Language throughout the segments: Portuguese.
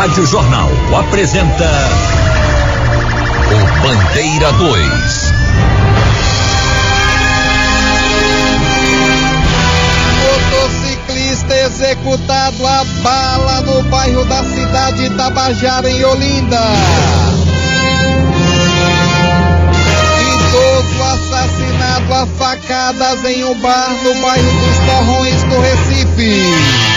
Rádio Jornal apresenta o Bandeira 2. Motociclista executado a bala no bairro da cidade de Tabajara, em Olinda. Idoso assassinado a facadas em um bar no bairro dos Torrões, do Recife.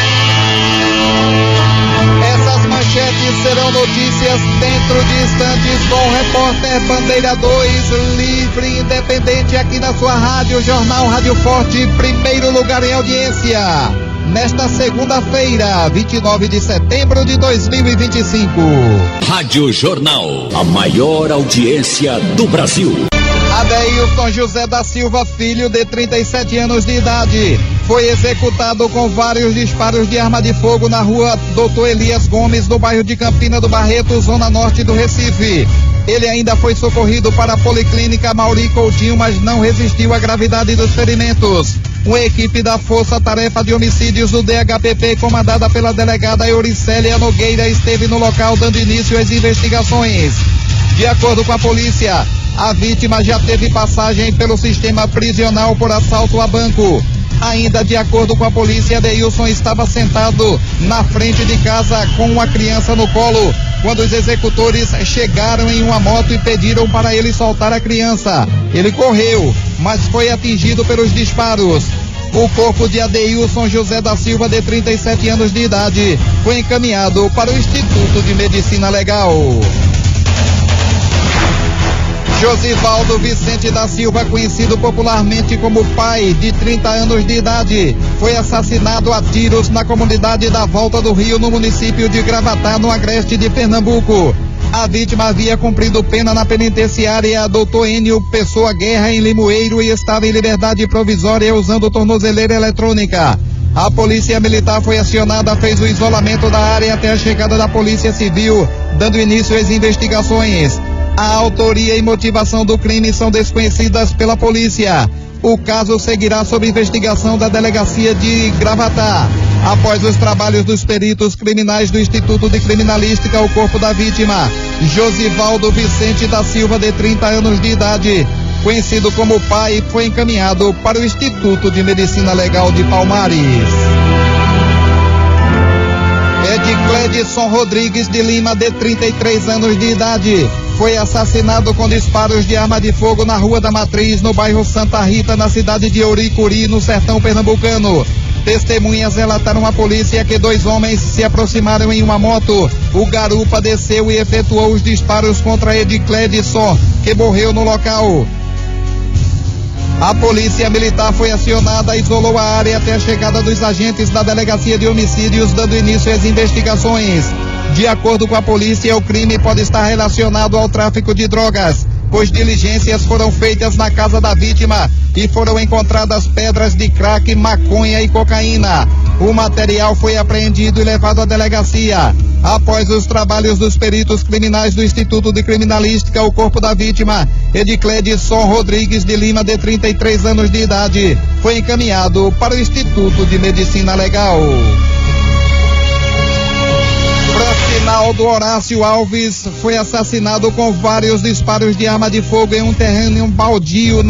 Essas manchetes serão notícias dentro de instantes com o repórter Bandeira 2, livre e independente, aqui na sua Rádio Jornal Rádio Forte, primeiro lugar em audiência. Nesta segunda-feira, 29 de setembro de 2025. Rádio Jornal, a maior audiência do Brasil. Adeilson José da Silva, filho de 37 anos de idade, foi executado com vários disparos de arma de fogo na rua Doutor Elias Gomes, no bairro de Campina do Barreto, zona norte do Recife. Ele ainda foi socorrido para a Policlínica Mauri Coutinho, mas não resistiu à gravidade dos ferimentos. Uma equipe da Força Tarefa de Homicídios do DHPP, comandada pela delegada Euricelia Nogueira, esteve no local dando início às investigações. De acordo com a polícia, a vítima já teve passagem pelo sistema prisional por assalto a banco. Ainda de acordo com a polícia, Adeilson estava sentado na frente de casa com uma criança no colo, quando os executores chegaram em uma moto e pediram para ele soltar a criança. Ele correu, mas foi atingido pelos disparos. O corpo de Adeilson José da Silva, de 37 anos de idade, foi encaminhado para o Instituto de Medicina Legal. Josivaldo Vicente da Silva, conhecido popularmente como Pai, de 30 anos de idade, foi assassinado a tiros na comunidade da Volta do Rio, no município de Gravatá, no agreste de Pernambuco. A vítima havia cumprido pena na penitenciária Dr. Enio Pessoa Guerra, em Limoeiro, e estava em liberdade provisória usando tornozeleira eletrônica. A polícia militar foi acionada, fez o isolamento da área até a chegada da Polícia Civil, dando início às investigações. A autoria e motivação do crime são desconhecidas pela polícia. O caso seguirá sob investigação da Delegacia de Gravatá. Após os trabalhos dos peritos criminais do Instituto de Criminalística, o corpo da vítima, Josivaldo Vicente da Silva, de 30 anos de idade, conhecido como Pai, foi encaminhado para o Instituto de Medicina Legal de Palmares. Edcledson Rodrigues de Lima, de 33 anos de idade, foi assassinado com disparos de arma de fogo na Rua da Matriz, no bairro Santa Rita, na cidade de Ouricuri, no sertão pernambucano. Testemunhas relataram à polícia que dois homens se aproximaram em uma moto. O garupa desceu e efetuou os disparos contra Edcledson, que morreu no local. A polícia militar foi acionada, isolou a área até a chegada dos agentes da Delegacia de Homicídios, dando início às investigações. De acordo com a polícia, o crime pode estar relacionado ao tráfico de drogas, pois diligências foram feitas na casa da vítima e foram encontradas pedras de crack, maconha e cocaína. O material foi apreendido e levado à delegacia. Após os trabalhos dos peritos criminais do Instituto de Criminalística, o corpo da vítima, Edcledson Rodrigues de Lima, de 33 anos de idade, foi encaminhado para o Instituto de Medicina Legal. Francinaldo Horácio Alves foi assassinado com vários disparos de arma de fogo em um terreno baldio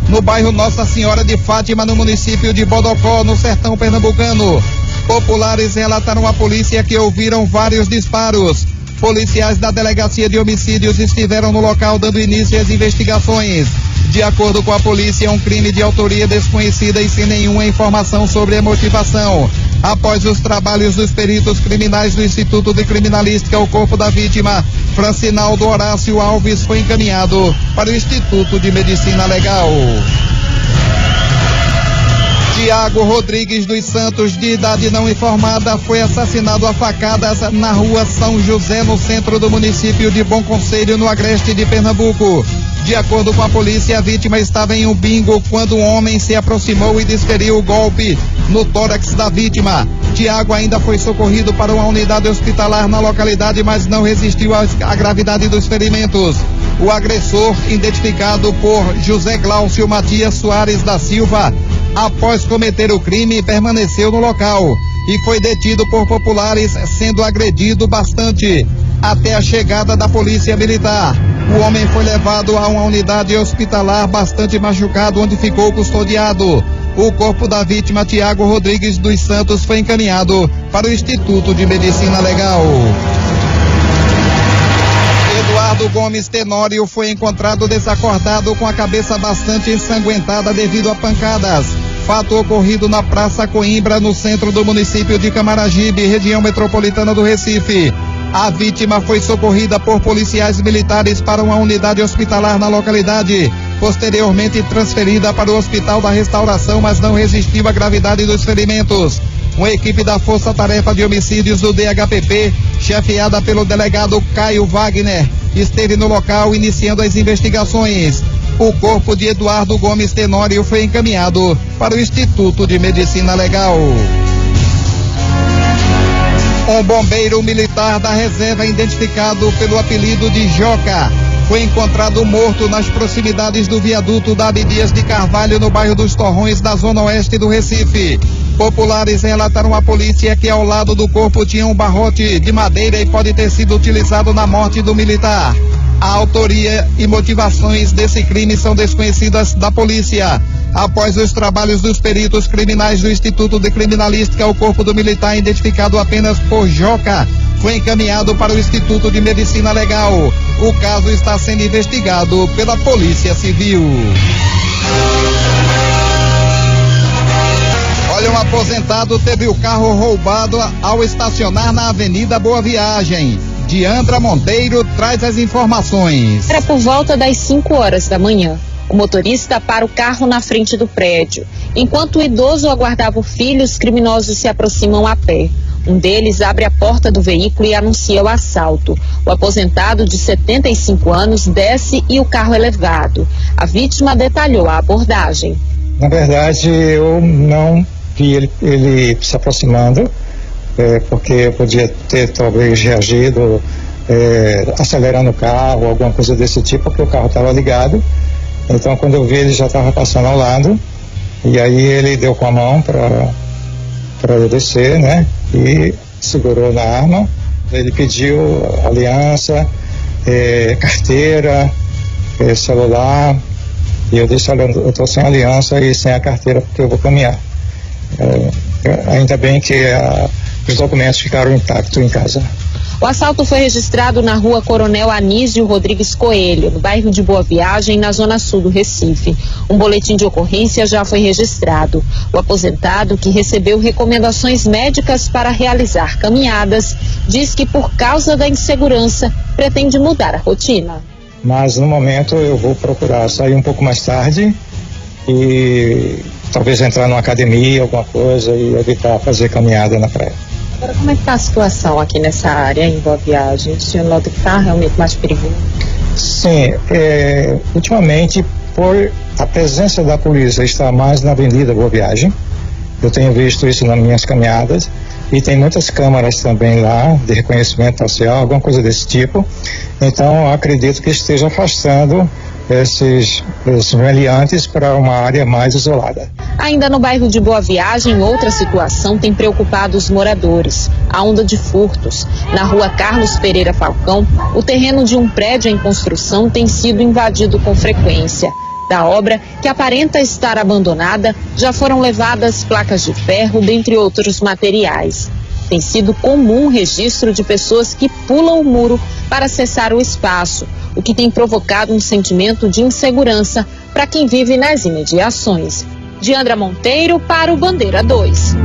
no bairro Nossa Senhora de Fátima, no município de Bodocó, no sertão pernambucano. Populares relataram à polícia que ouviram vários disparos. Policiais da Delegacia de Homicídios estiveram no local dando início às investigações. De acordo com a polícia, é um crime de autoria desconhecida e sem nenhuma informação sobre a motivação. Após os trabalhos dos peritos criminais do Instituto de Criminalística, o corpo da vítima, Francinaldo Horácio Alves, foi encaminhado para o Instituto de Medicina Legal. Tiago Rodrigues dos Santos, de idade não informada, foi assassinado a facadas na rua São José, no centro do município de Bom Conselho, no agreste de Pernambuco. De acordo com a polícia, a vítima estava em um bingo quando um homem se aproximou e desferiu o golpe no tórax da vítima. Tiago ainda foi socorrido para uma unidade hospitalar na localidade, mas não resistiu à gravidade dos ferimentos. O agressor, identificado por José Glaucio Matias Soares da Silva, após cometer o crime, permaneceu no local. e foi detido por populares, sendo agredido bastante até a chegada da polícia militar. O homem foi levado a uma unidade hospitalar bastante machucado, onde ficou custodiado. O corpo da vítima, Tiago Rodrigues dos Santos, foi encaminhado para o Instituto de Medicina Legal. Eduardo Gomes Tenório foi encontrado desacordado com a cabeça bastante ensanguentada devido a pancadas. Fato ocorrido na Praça Coimbra, no centro do município de Camaragibe, região metropolitana do Recife. A vítima foi socorrida por policiais militares para uma unidade hospitalar na localidade, posteriormente transferida para o Hospital da Restauração, mas não resistiu à gravidade dos ferimentos. Uma equipe da Força Tarefa de Homicídios do DHPP, chefiada pelo delegado Caio Wagner, esteve no local iniciando as investigações. O corpo de Eduardo Gomes Tenório foi encaminhado para o Instituto de Medicina Legal. Um bombeiro militar da reserva, identificado pelo apelido de Joca, foi encontrado morto nas proximidades do viaduto da Abdias de Carvalho, no bairro dos Torrões, da zona oeste do Recife. Populares relataram à polícia que ao lado do corpo tinha um barrote de madeira e pode ter sido utilizado na morte do militar. A autoria e motivações desse crime são desconhecidas da polícia. Após os trabalhos dos peritos criminais do Instituto de Criminalística, o corpo do militar, identificado apenas por Joca, foi encaminhado para o Instituto de Medicina Legal. O caso está sendo investigado pela Polícia Civil. Olha, um aposentado teve o carro roubado ao estacionar na Avenida Boa Viagem. Diandra Monteiro traz as informações. Era por volta das 5 horas da manhã. O motorista para o carro na frente do prédio. Enquanto o idoso aguardava o filho, os criminosos se aproximam a pé. Um deles abre a porta do veículo e anuncia o assalto. O aposentado, de 75 anos, desce e o carro é levado. A vítima detalhou a abordagem. Na verdade, eu não vi ele se aproximando, porque eu podia ter talvez reagido acelerando o carro, alguma coisa desse tipo, porque o carro estava ligado. Então, quando eu vi, ele já estava passando ao lado, e aí ele deu com a mão para eu descer, né? E segurou na arma. Ele pediu aliança, carteira, celular, e eu disse: olha, eu estou sem aliança e sem a carteira porque eu vou caminhar. Ainda bem que os documentos ficaram intactos em casa. O assalto foi registrado na rua Coronel Anísio Rodrigues Coelho, no bairro de Boa Viagem, na zona sul do Recife. Um boletim de ocorrência já foi registrado. O aposentado, que recebeu recomendações médicas para realizar caminhadas, diz que por causa da insegurança pretende mudar a rotina. Mas no momento eu vou procurar sair um pouco mais tarde e talvez entrar numa academia, alguma coisa, e evitar fazer caminhada na praia. Agora, como é que está a situação aqui nessa área, em Boa Viagem? O senhor nota que está realmente mais perigoso? Sim, ultimamente, por a presença da polícia estar mais na Avenida Boa Viagem, eu tenho visto isso nas minhas caminhadas, e tem muitas câmaras também lá, de reconhecimento facial, alguma coisa desse tipo. Então, eu acredito que esteja afastando esses meliantes para uma área mais isolada. Ainda no bairro de Boa Viagem, outra situação tem preocupado os moradores: a onda de furtos. Na rua Carlos Pereira Falcão, o terreno de um prédio em construção tem sido invadido com frequência. Da obra, que aparenta estar abandonada, já foram levadas placas de ferro, dentre outros materiais. Tem sido comum o registro de pessoas que pulam o muro para acessar o espaço, o que tem provocado um sentimento de insegurança para quem vive nas imediações. Diandra Monteiro para o Bandeira 2.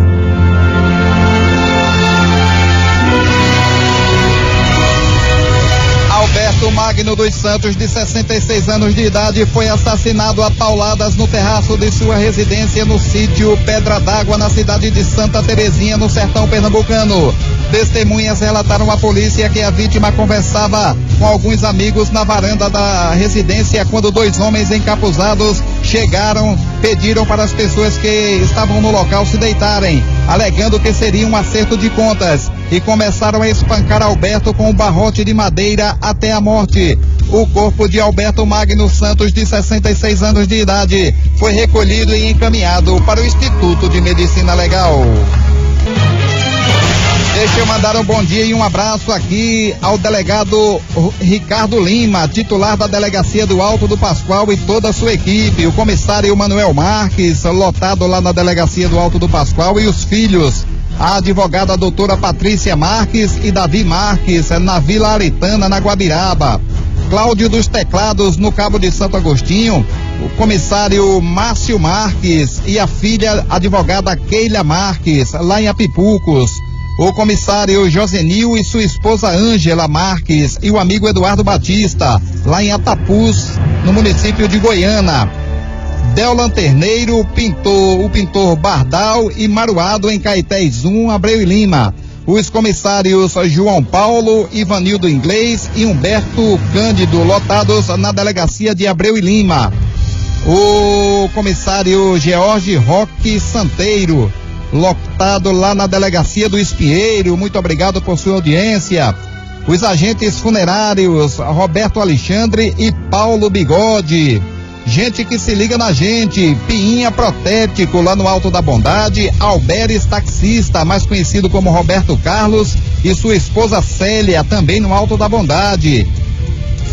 Alberto Magno dos Santos, de 66 anos de idade, foi assassinado a pauladas no terraço de sua residência no sítio Pedra d'Água, na cidade de Santa Terezinha, no sertão pernambucano. Testemunhas relataram à polícia que a vítima conversava com alguns amigos na varanda da residência quando dois homens encapuzados chegaram, pediram para as pessoas que estavam no local se deitarem, alegando que seria um acerto de contas, e começaram a espancar Alberto com um barrote de madeira até a morte. O corpo de Alberto Magno Santos, de 66 anos de idade, foi recolhido e encaminhado para o Instituto de Medicina Legal. mandar um bom dia e um abraço aqui ao delegado Ricardo Lima, titular da Delegacia do Alto do Pascoal, e toda a sua equipe, o comissário Manuel Marques, lotado lá na Delegacia do Alto do Pascoal, e os filhos, a advogada doutora Patrícia Marques e Davi Marques, na Vila Aritana, na Guabiraba. Cláudio dos Teclados, no Cabo de Santo Agostinho, o comissário Márcio Marques e a filha advogada Keila Marques, lá em Apipucos. O comissário Josenil e sua esposa Ângela Marques e o amigo Eduardo Batista, lá em Atapuz, no município de Goiânia. Del Lanterneiro, o pintor Bardal e Maruado, em Caetés 1, Abreu e Lima. Os comissários João Paulo, Ivanildo Inglês e Humberto Cândido, lotados na Delegacia de Abreu e Lima. O comissário George Roque Santeiro, lotado lá na Delegacia do Espinheiro. Muito obrigado por sua audiência. Os agentes funerários Roberto Alexandre e Paulo Bigode. Gente que se liga na gente, Pinha Protético, lá no Alto da Bondade, Alberes Taxista, mais conhecido como Roberto Carlos, e sua esposa Célia, também no Alto da Bondade.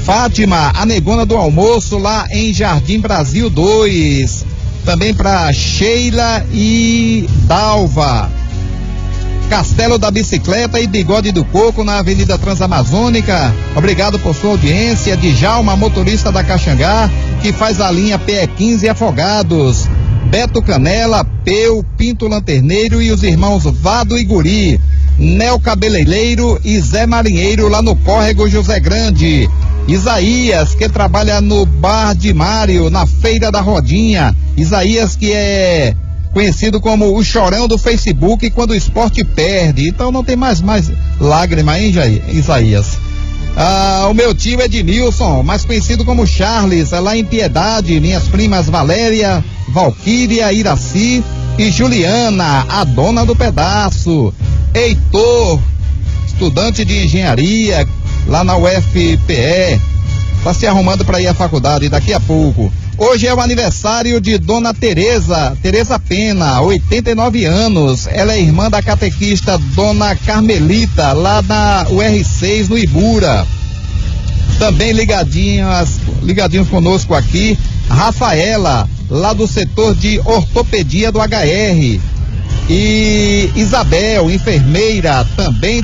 Fátima, a negona do almoço, lá em Jardim Brasil 2, também para Sheila e Dalva. Castelo da Bicicleta e Bigode do Coco, na Avenida Transamazônica. Obrigado por sua audiência. Djalma, motorista da Caxangá, que faz a linha PE15 Afogados. Beto Canela, Peu, Pinto Lanterneiro e os irmãos Vado e Guri. Nel Cabeleireiro e Zé Marinheiro, lá no Córrego José Grande. Isaías, que trabalha no Bar de Mário, na Feira da Rodinha. Isaías, que é conhecido como o chorão do Facebook quando o esporte perde. Então não tem mais lágrima, hein, Isaías? O meu tio Ednilson, mais conhecido como Charles, lá em Piedade. Minhas primas Valéria, Valquíria, Iraci e Juliana, a dona do pedaço. Heitor, estudante de engenharia lá na UFPE, tá se arrumando para ir à faculdade daqui a pouco. Hoje é o aniversário de Dona Tereza Pena, 89 anos. Ela é irmã da catequista Dona Carmelita, lá na UR6, no Ibura. Também ligadinhos conosco aqui, Rafaela, lá do setor de ortopedia do HR. E Isabel, enfermeira, também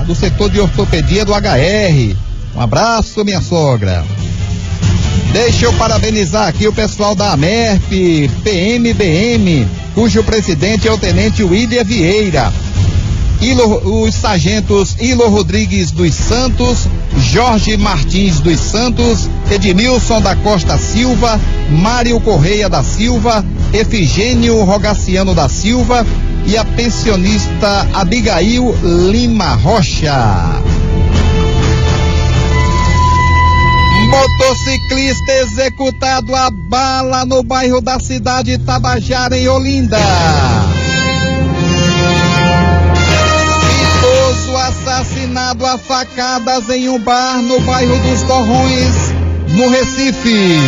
do setor de ortopedia do HR. Um abraço, minha sogra. Deixa eu parabenizar aqui o pessoal da AMERP, PMBM, cujo presidente é o tenente William Vieira. Os sargentos Ilo Rodrigues dos Santos, Jorge Martins dos Santos, Edmilson da Costa Silva, Mário Correia da Silva, Efigênio Rogaciano da Silva e a pensionista Abigail Lima Rocha. Motociclista executado a bala no bairro da cidade Tabajara, em Olinda. Idoso assassinado a facadas em um bar no bairro dos Torrões, no Recife.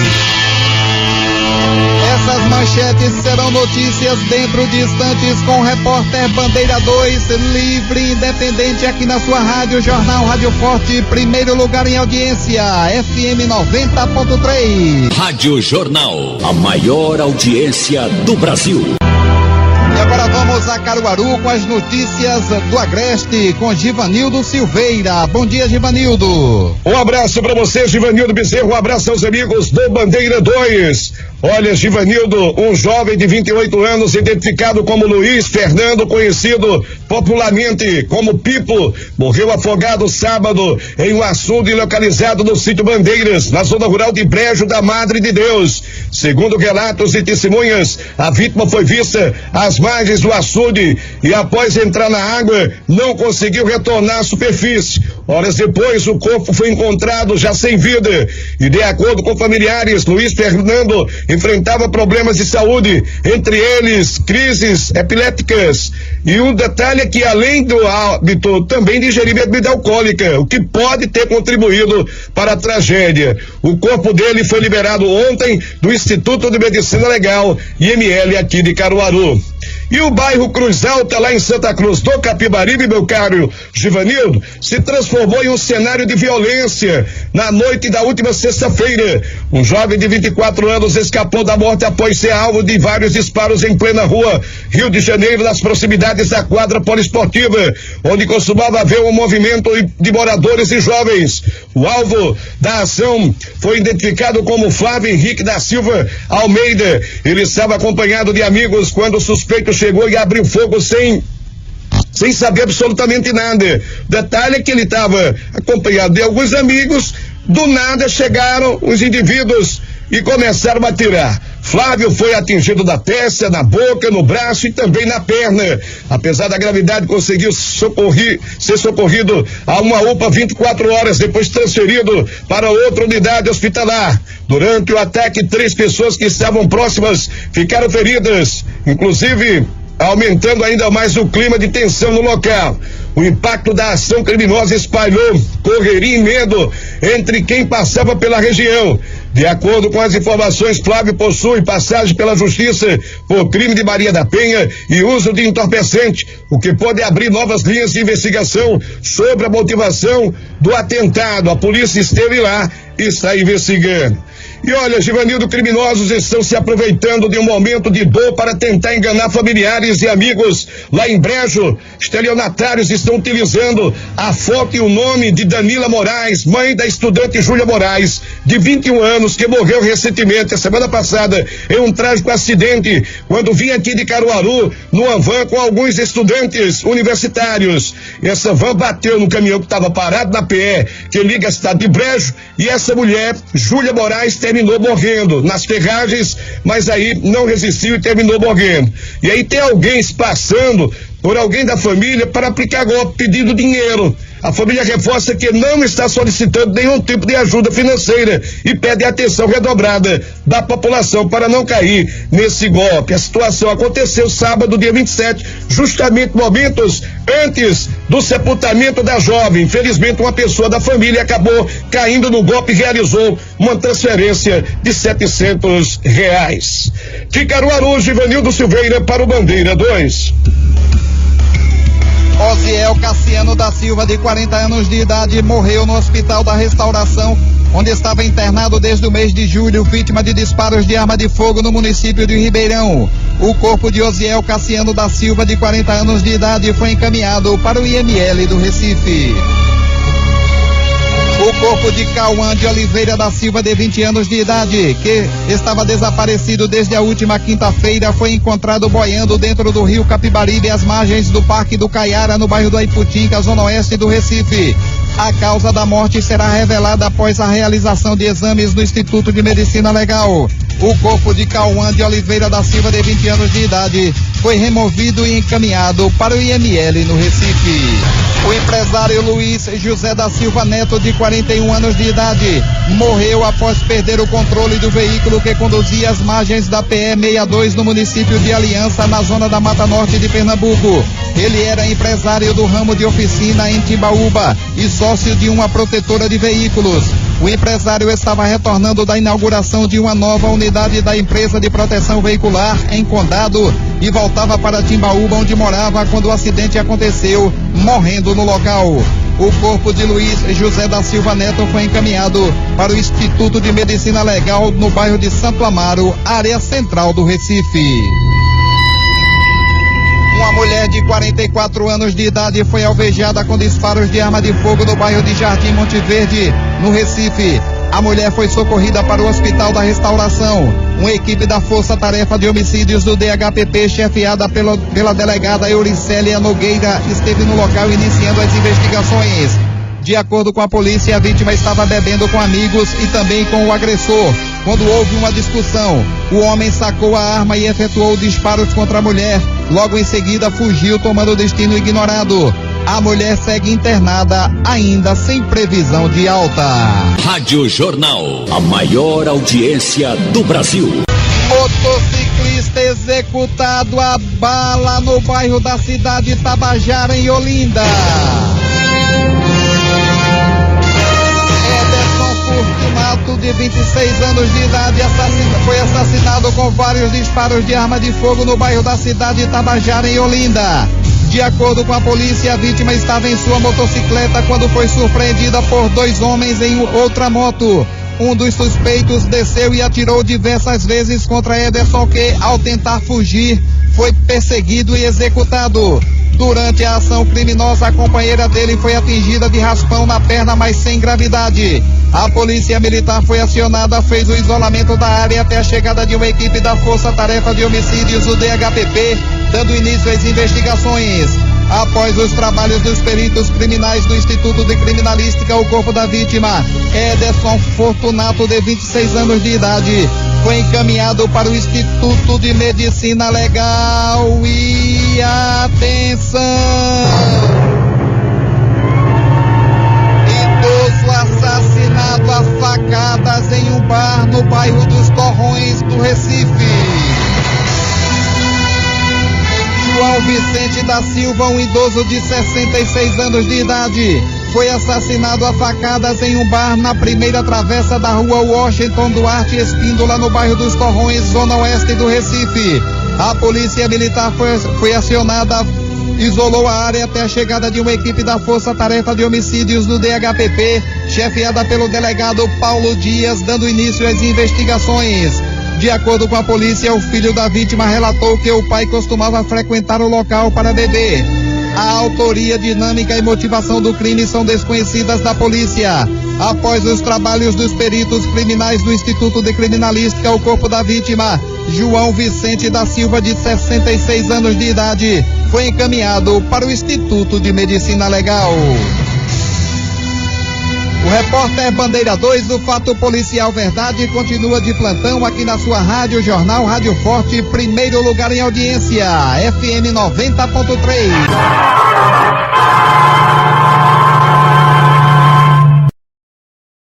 Essas manchetes serão notícias dentro de instantes com o repórter Bandeira 2, livre e independente, aqui na sua rádio Jornal Rádio Forte, primeiro lugar em audiência, FM 90.3. Rádio Jornal, a maior audiência do Brasil. E agora vamos a Caruaru com as notícias do Agreste com Givanildo Silveira. Bom dia, Givanildo. Um abraço para você, Givanildo Bezerro. Um abraço aos amigos do Bandeira 2. Olha, Givanildo, um jovem de 28 anos, identificado como Luiz Fernando, conhecido popularmente como Pipo, morreu afogado sábado em um açude localizado no sítio Bandeiras, na zona rural de Brejo da Madre de Deus. Segundo relatos e testemunhas, a vítima foi vista às margens do açude e, após entrar na água, não conseguiu retornar à superfície. Horas depois, o corpo foi encontrado já sem vida e, de acordo com familiares, Luiz Fernando enfrentava problemas de saúde, entre eles crises epiléticas. E um detalhe é que, além do hábito, também digeria bebida alcoólica, o que pode ter contribuído para a tragédia. O corpo dele foi liberado ontem do Instituto de Medicina Legal, IML, aqui de Caruaru. E o bairro Cruz Alta, lá em Santa Cruz do Capibaribe, meu caro Givanildo, se transformou em um cenário de violência na noite da última sexta-feira. Um jovem de 24 anos escapou da morte após ser alvo de vários disparos em plena rua Rio de Janeiro, nas proximidades da quadra poliesportiva, onde costumava haver um movimento de moradores e jovens. O alvo da ação foi identificado como Flávio Henrique da Silva Almeida. Ele estava acompanhado de amigos quando o suspeito chegou e abriu fogo sem saber absolutamente nada. O detalhe é que ele estava acompanhado de alguns amigos. Do nada chegaram os indivíduos e começaram a atirar. Flávio foi atingido da testa, na boca, no braço e também na perna. Apesar da gravidade, conseguiu ser socorrido a uma UPA 24 horas, depois transferido para outra unidade hospitalar. Durante o ataque, 3 pessoas que estavam próximas ficaram feridas, inclusive aumentando ainda mais o clima de tensão no local. O impacto da ação criminosa espalhou correria e medo entre quem passava pela região. De acordo com as informações, Flávio possui passagem pela justiça por crime de Maria da Penha e uso de entorpecente, o que pode abrir novas linhas de investigação sobre a motivação do atentado. A polícia esteve lá e está investigando. E olha, Givanildo, criminosos estão se aproveitando de um momento de dor para tentar enganar familiares e amigos. Lá em Brejo, estelionatários estão utilizando a foto e o nome de Danila Moraes, mãe da estudante Júlia Moraes, de 21 anos, que morreu recentemente, a semana passada, em um trágico acidente, quando vinha aqui de Caruaru, numa van com alguns estudantes universitários. E essa van bateu no caminhão que estava parado na PE, que liga a cidade de Brejo, e essa mulher, Júlia Moraes, terminou morrendo nas ferragens, mas aí não resistiu e terminou morrendo. E aí tem alguém se passando por alguém da família para aplicar golpe, pedindo dinheiro. A família reforça que não está solicitando nenhum tipo de ajuda financeira e pede atenção redobrada da população para não cair nesse golpe. A situação aconteceu sábado, dia 27, justamente momentos antes do sepultamento da jovem. Infelizmente, uma pessoa da família acabou caindo no golpe e realizou uma transferência de R$700. De Caruaru, Givanildo Silveira para o Bandeira 2. Osiel Cassiano da Silva, de 40 anos de idade, morreu no Hospital da Restauração, onde estava internado desde o mês de julho, vítima de disparos de arma de fogo no município de Ribeirão. O corpo de Osiel Cassiano da Silva, de 40 anos de idade, foi encaminhado para o IML do Recife. O corpo de Cauã de Oliveira da Silva, de 20 anos de idade, que estava desaparecido desde a última quinta-feira, foi encontrado boiando dentro do rio Capibaribe, às margens do Parque do Caiara, no bairro do Aiputinga, zona oeste do Recife. A causa da morte será revelada após a realização de exames no Instituto de Medicina Legal. O corpo de Cauã de Oliveira da Silva, de 20 anos de idade, foi removido e encaminhado para o IML no Recife. O empresário Luiz José da Silva Neto, de 41 anos de idade, morreu após perder o controle do veículo que conduzia às margens da PE 62 no município de Aliança, na zona da Mata Norte de Pernambuco. Ele era empresário do ramo de oficina em Timbaúba e sócio de uma protetora de veículos. O empresário estava retornando da inauguração de uma nova unidade da empresa de proteção veicular em Condado e voltava para Timbaúba, onde morava, quando o acidente aconteceu, morrendo no local. O corpo de Luiz José da Silva Neto foi encaminhado para o Instituto de Medicina Legal no bairro de Santo Amaro, área central do Recife. Uma mulher de 44 anos de idade foi alvejada com disparos de arma de fogo no bairro de Jardim Monte Verde, no Recife. A mulher foi socorrida para o Hospital da Restauração. Uma equipe da Força Tarefa de Homicídios do DHPP, chefiada pela delegada Euricélia Nogueira, esteve no local iniciando as investigações. De acordo com a polícia, a vítima estava bebendo com amigos e também com o agressor. Quando houve uma discussão, o homem sacou a arma e efetuou disparos contra a mulher. Logo em seguida, fugiu, tomando o destino ignorado. A mulher segue internada, ainda sem previsão de alta. Rádio Jornal, a maior audiência do Brasil. Motociclista executado a bala no bairro da cidade Tabajara, em Olinda. Fortunato, de 26 anos de idade, foi assassinado com vários disparos de arma de fogo no bairro da cidade de Tabajara, em Olinda. De acordo com a polícia, a vítima estava em sua motocicleta quando foi surpreendida por dois homens em outra moto. Um dos suspeitos desceu e atirou diversas vezes contra Ederson, que, ao tentar fugir, foi perseguido e executado. Durante a ação criminosa, a companheira dele foi atingida de raspão na perna, mas sem gravidade. A polícia militar foi acionada, fez o isolamento da área até a chegada de uma equipe da Força Tarefa de Homicídios, o DHPP, dando início às investigações. Após os trabalhos dos peritos criminais do Instituto de Criminalística, o corpo da vítima, Ederson Fortunato, de 26 anos de idade, foi encaminhado para o Instituto de Medicina Legal. E atenção! Idoso assassinado a facadas em um bar no bairro dos Torrões do Recife. João Vicente da Silva, um idoso de 66 anos de idade, foi assassinado a facadas em um bar na primeira travessa da rua Washington Duarte Espíndola, no bairro dos Torrões, zona oeste do Recife. A polícia militar foi acionada, isolou a área até a chegada de uma equipe da Força Tarefa de Homicídios do DHPP, chefiada pelo delegado Paulo Dias, dando início às investigações. De acordo com a polícia, o filho da vítima relatou que o pai costumava frequentar o local para beber. A autoria, dinâmica e motivação do crime são desconhecidas da polícia. Após os trabalhos dos peritos criminais do Instituto de Criminalística, o corpo da vítima, João Vicente da Silva, de 66 anos de idade, foi encaminhado para o Instituto de Medicina Legal. O repórter Bandeira 2 do Fato Policial Verdade continua de plantão aqui na sua Rádio Jornal Rádio Forte, primeiro lugar em audiência, FM 90.3.